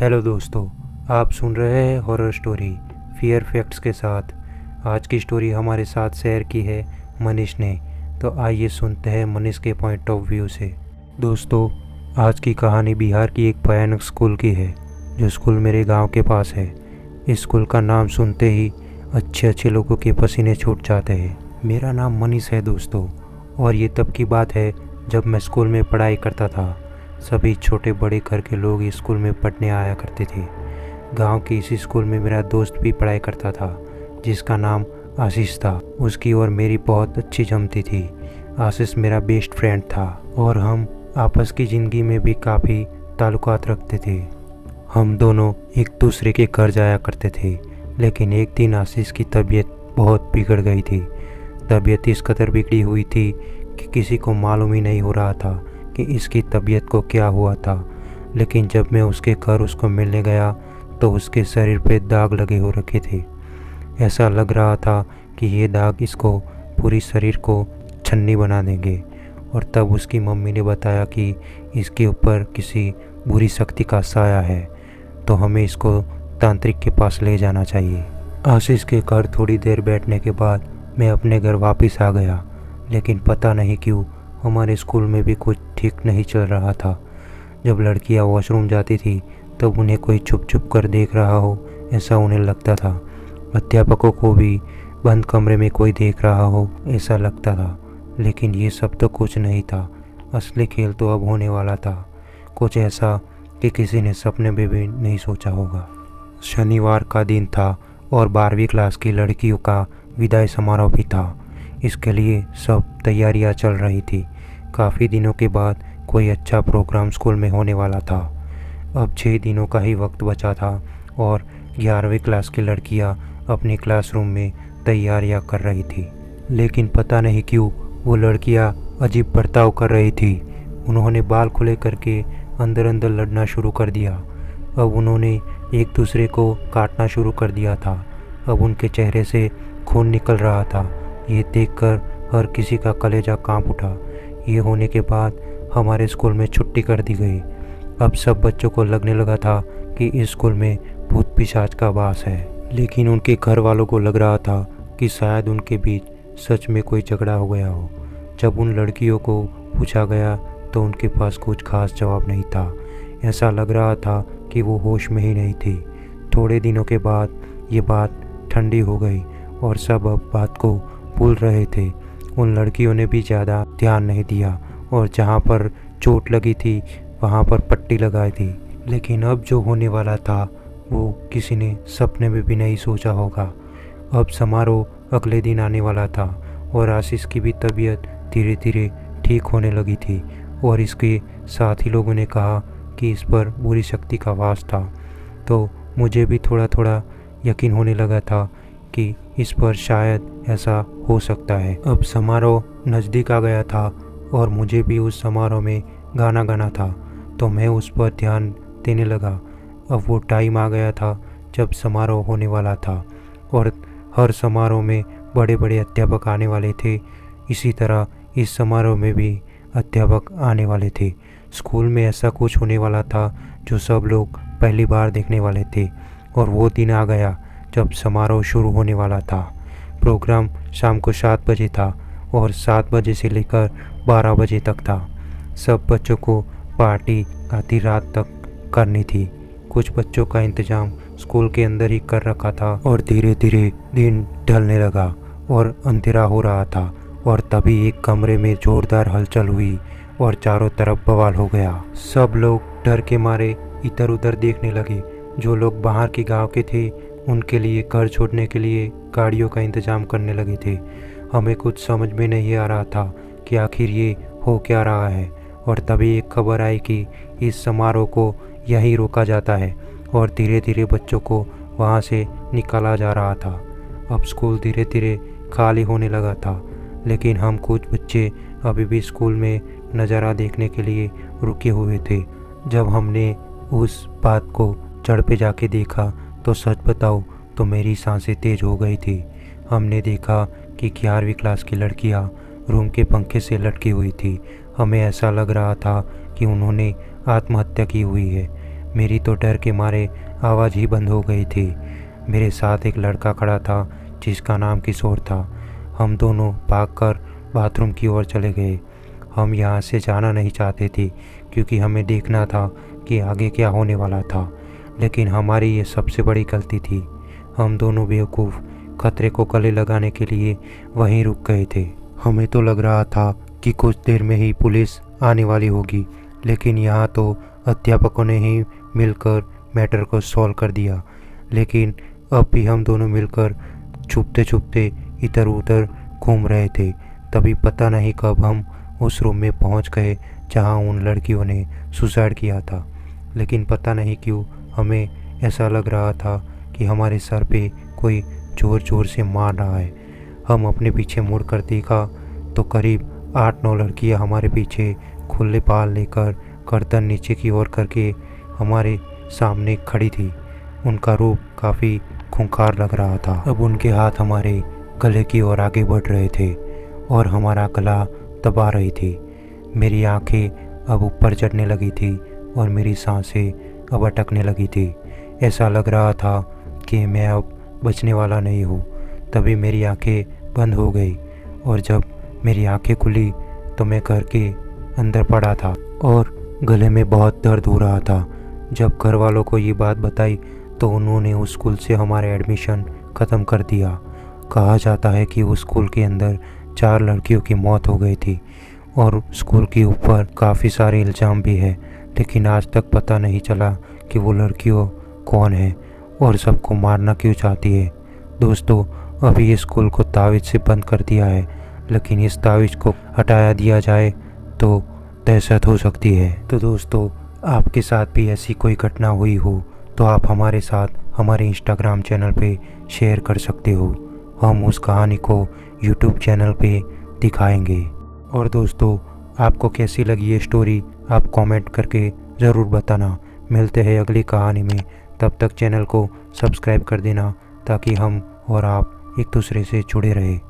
Hello दोस्तों, आप सुन रहे हैं हॉरर स्टोरी फियर फैक्ट्स के साथ। आज की स्टोरी हमारे साथ शेयर की है मनीष ने। तो आइए सुनते हैं मनीष के पॉइंट ऑफ व्यू से। दोस्तों, आज की कहानी बिहार की एक भयानक स्कूल की है, जो स्कूल मेरे गांव के पास है। इस स्कूल का नाम सुनते ही अच्छे अच्छे लोगों के पसीने छूट जाते हैं। मेरा नाम मनीष है दोस्तों, और ये तब की बात है जब मैं स्कूल में पढ़ाई करता था। सभी छोटे बड़े घर के लोग इस स्कूल में पढ़ने आया करते थे। गांव के इसी स्कूल में मेरा दोस्त भी पढ़ाई करता था, जिसका नाम आशीष था। उसकी और मेरी बहुत अच्छी जमती थी। आशीष मेरा बेस्ट फ्रेंड था और हम आपस की ज़िंदगी में भी काफ़ी ताल्लुकात रखते थे। हम दोनों एक दूसरे के घर जाया करते थे। लेकिन एक दिन आशीष की तबीयत बहुत बिगड़ गई थी। तबीयत इस कदर बिगड़ी हुई थी कि किसी को मालूम ही नहीं हो रहा था कि इसकी तबीयत को क्या हुआ था। लेकिन जब मैं उसके घर उसको मिलने गया तो उसके शरीर पे दाग लगे हो रखे थे। ऐसा लग रहा था कि ये दाग इसको पूरी शरीर को छन्नी बना देंगे। और तब उसकी मम्मी ने बताया कि इसके ऊपर किसी बुरी शक्ति का साया है, तो हमें इसको तांत्रिक के पास ले जाना चाहिए। आशीष के घर थोड़ी देर बैठने के बाद मैं अपने घर वापस आ गया। लेकिन पता नहीं क्यों हमारे स्कूल में भी कुछ ठीक नहीं चल रहा था। जब लड़कियां वॉशरूम जाती थी तब उन्हें कोई छुप छुप कर देख रहा हो, ऐसा उन्हें लगता था। अध्यापकों को भी बंद कमरे में कोई देख रहा हो, ऐसा लगता था। लेकिन ये सब तो कुछ नहीं था। असली खेल तो अब होने वाला था, कुछ ऐसा कि किसी ने सपने में भी नहीं सोचा होगा। शनिवार का दिन था और 12वीं क्लास की लड़कियों का विदाई समारोह भी था। इसके लिए सब तैयारियां चल रही थी। काफ़ी दिनों के बाद कोई अच्छा प्रोग्राम स्कूल में होने वाला था। अब 6 दिनों का ही वक्त बचा था और 11वीं क्लास की लड़कियां अपनी क्लासरूम में तैयारियां कर रही थी। लेकिन पता नहीं क्यों वो लड़कियां अजीब बर्ताव कर रही थी। उन्होंने बाल खुले करके अंदर अंदर लड़ना शुरू कर दिया। अब उन्होंने एक दूसरे को काटना शुरू कर दिया था। अब उनके चेहरे से खून निकल रहा था। ये देखकर हर किसी का कलेजा कांप उठा। ये होने के बाद हमारे स्कूल में छुट्टी कर दी गई। अब सब बच्चों को लगने लगा था कि इस स्कूल में भूत पिशाच का वास है। लेकिन उनके घर वालों को लग रहा था कि शायद उनके बीच सच में कोई झगड़ा हो गया हो। जब उन लड़कियों को पूछा गया तो उनके पास कुछ खास जवाब नहीं था। ऐसा लग रहा था कि वो होश में ही नहीं थी। थोड़े दिनों के बाद ये बात ठंडी हो गई और सब अब बात को भूल रहे थे। उन लड़कियों ने भी ज़्यादा ध्यान नहीं दिया और जहाँ पर चोट लगी थी वहाँ पर पट्टी लगाई थी। लेकिन अब जो होने वाला था वो किसी ने सपने में भी नहीं सोचा होगा। अब समारोह अगले दिन आने वाला था और आशीष की भी तबीयत धीरे धीरे ठीक होने लगी थी। और इसके साथ ही लोगों ने कहा कि इस पर बुरी शक्ति का वास था। तो मुझे भी थोड़ा थोड़ा यकीन होने लगा था कि इस पर शायद ऐसा हो सकता है। अब समारोह नज़दीक आ गया था और मुझे भी उस समारोह में गाना गाना था, तो मैं उस पर ध्यान देने लगा। अब वो टाइम आ गया था जब समारोह होने वाला था और हर समारोह में बड़े बड़े अध्यापक आने वाले थे। इसी तरह इस समारोह में भी अध्यापक आने वाले थे। स्कूल में ऐसा कुछ होने वाला था जो सब लोग पहली बार देखने वाले थे। और वो दिन आ गया जब समारोह शुरू होने वाला था। प्रोग्राम शाम को 7 बजे था और 7 बजे से लेकर 12 बजे तक था। सब बच्चों को पार्टी आधी रात तक करनी थी। कुछ बच्चों का इंतजाम स्कूल के अंदर ही कर रखा था। और धीरे धीरे दिन ढलने लगा और अंधेरा हो रहा था। और तभी एक कमरे में जोरदार हलचल हुई और चारों तरफ बवाल हो गया। सब लोग डर के मारे इधर उधर देखने लगे। जो लोग बाहर के गांव के थे उनके लिए घर छोड़ने के लिए गाड़ियों का इंतजाम करने लगे थे। हमें कुछ समझ में नहीं आ रहा था कि आखिर ये हो क्या रहा है। और तभी एक खबर आई कि इस समारोह को यहीं रोका जाता है और धीरे धीरे बच्चों को वहाँ से निकाला जा रहा था। अब स्कूल धीरे धीरे खाली होने लगा था। लेकिन हम कुछ बच्चे अभी भी स्कूल में नज़ारा देखने के लिए रुके हुए थे। जब हमने उस बात को चढ़ पे जाके देखा तो सच बताऊं तो मेरी सांसें तेज हो गई थी। हमने देखा कि 11वीं क्लास की लड़कियां रूम के पंखे से लटकी हुई थी। हमें ऐसा लग रहा था कि उन्होंने आत्महत्या की हुई है। मेरी तो डर के मारे आवाज़ ही बंद हो गई थी। मेरे साथ एक लड़का खड़ा था जिसका नाम किशोर था। हम दोनों भागकर बाथरूम की ओर चले गए। हम यहाँ से जाना नहीं चाहते थे क्योंकि हमें देखना था कि आगे क्या होने वाला था, लेकिन हमारी ये सबसे बड़ी गलती थी। हम दोनों बेवकूफ़ खतरे को गले लगाने के लिए वहीं रुक गए थे। हमें तो लग रहा था कि कुछ देर में ही पुलिस आने वाली होगी, लेकिन यहाँ तो अध्यापकों ने ही मिलकर मैटर को सॉल्व कर दिया। लेकिन अब भी हम दोनों मिलकर छुपते छुपते इधर उधर घूम रहे थे। तभी पता नहीं कब हम उस रूम में पहुंच गए जहां उन लड़कियों ने सुसाइड किया था। लेकिन पता नहीं क्यों हमें ऐसा लग रहा था कि हमारे सर पे कोई ज़ोर ज़ोर से मार रहा है। हम अपने पीछे मुड़कर देखा तो करीब 8-9 लड़कियां हमारे पीछे खुले बाल लेकर गर्दन नीचे की ओर करके हमारे सामने खड़ी थी। उनका रूप काफ़ी खूंखार लग रहा था। अब उनके हाथ हमारे गले की ओर आगे बढ़ रहे थे और हमारा गला दबा रही थी। मेरी आंखें अब ऊपर चढ़ने लगी थी और मेरी सांसें अब अटकने लगी थी। ऐसा लग रहा था कि मैं अब बचने वाला नहीं हूँ। तभी मेरी आंखें बंद हो गई और जब मेरी आंखें खुली तो मैं घर के अंदर पड़ा था और गले में बहुत दर्द हो रहा था। जब घर वालों को ये बात बताई तो उन्होंने उस स्कूल से हमारा एडमिशन ख़त्म कर दिया। कहा जाता है कि उस स्कूल के अंदर 4 लड़कियों की मौत हो गई थी और स्कूल के ऊपर काफ़ी सारे इल्ज़ाम भी है, लेकिन आज तक पता नहीं चला कि वो लड़कियों कौन है और सबको मारना क्यों चाहती है। दोस्तों, अभी इस स्कूल को तावीज़ से बंद कर दिया है, लेकिन इस तावीज़ को हटाया दिया जाए तो दहशत हो सकती है। तो दोस्तों, आपके साथ भी ऐसी कोई घटना हुई हो तो आप हमारे साथ हमारे इंस्टाग्राम चैनल पे शेयर कर सकते हो। हम उस कहानी को यूट्यूब चैनल पे दिखाएंगे। और दोस्तों, आपको कैसी लगी ये स्टोरी आप कमेंट करके ज़रूर बताना। मिलते हैं अगली कहानी में, तब तक चैनल को सब्सक्राइब कर देना ताकि हम और आप एक दूसरे से जुड़े रहें।